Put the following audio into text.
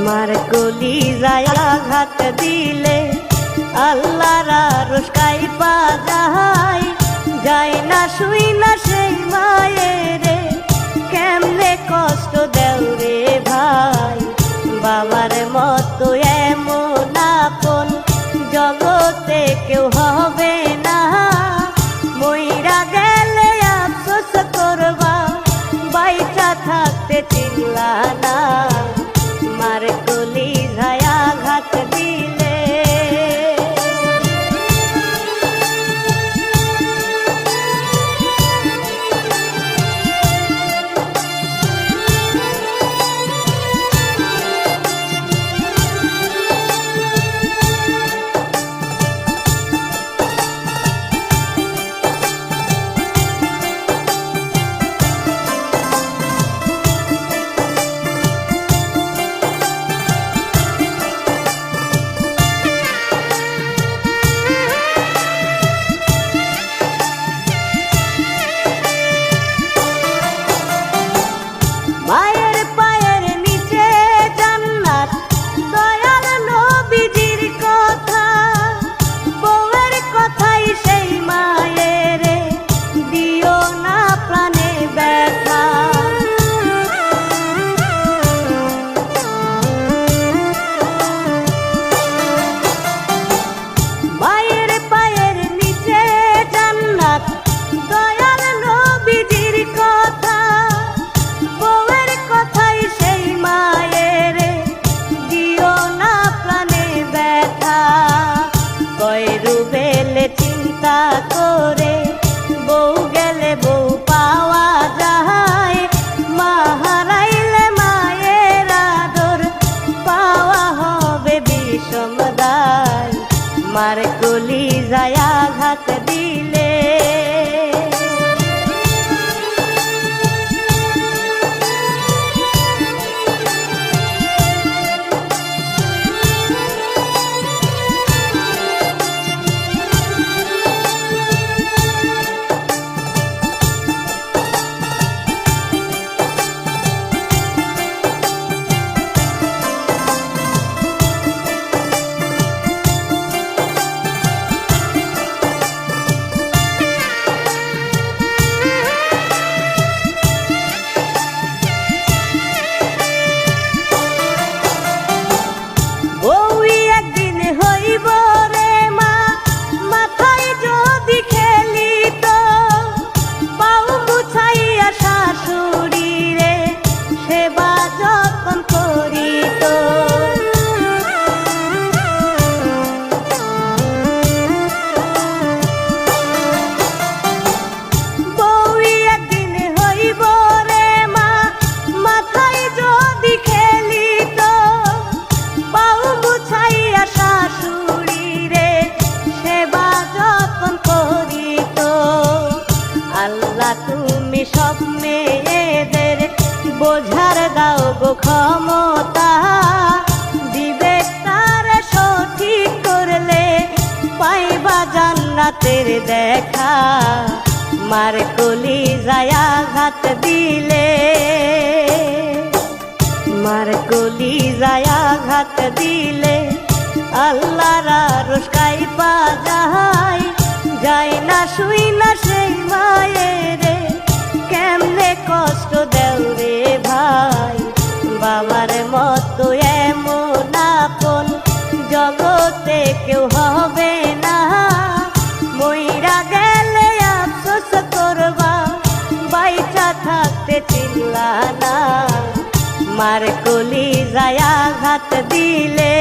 মার কলি যায় আঘাত দিলে আল্লাহর আরশ কাইপা যায়, যায় না শুই না সেই মায়েরে, কেমনে কষ্ট দেও রে ভাই। বাবার মতো এমন আপন জগতে কেউ হবে না, মইরা গেলে আফসোস করবা, বাইচা থাকতে চিনলা না। মার কলি যায় আঘাত দিলে চিন্তা করে বউ গেলে বউ পাওয়া যায়, মা হারাইলে মায়ের আদর পাওয়া হবে বিষম দায়। মার কলি যায় আঘাত দিলে তুমি সব মেয়েদের বোঝার দাও গো ক্ষমতা, বিবেক তার সঠিক করলে পাইবা জান্নাতের দেখা। মার কলি যায় আঘাত দিলে, মার কলি যায় আঘাত দিলে আল্লাহর আরশ কাইপা যায়, যায় না শুই না সেই মায়েরে, কেমনে কষ্ট দেও রে ভাই। বাবার মতো এমন আপন জগতে কেউ হবে না, মইরা গেলে আফসোস করবা, বাইচা থাকতে চিনলা না। মার কলি যায় আঘাত দিলে।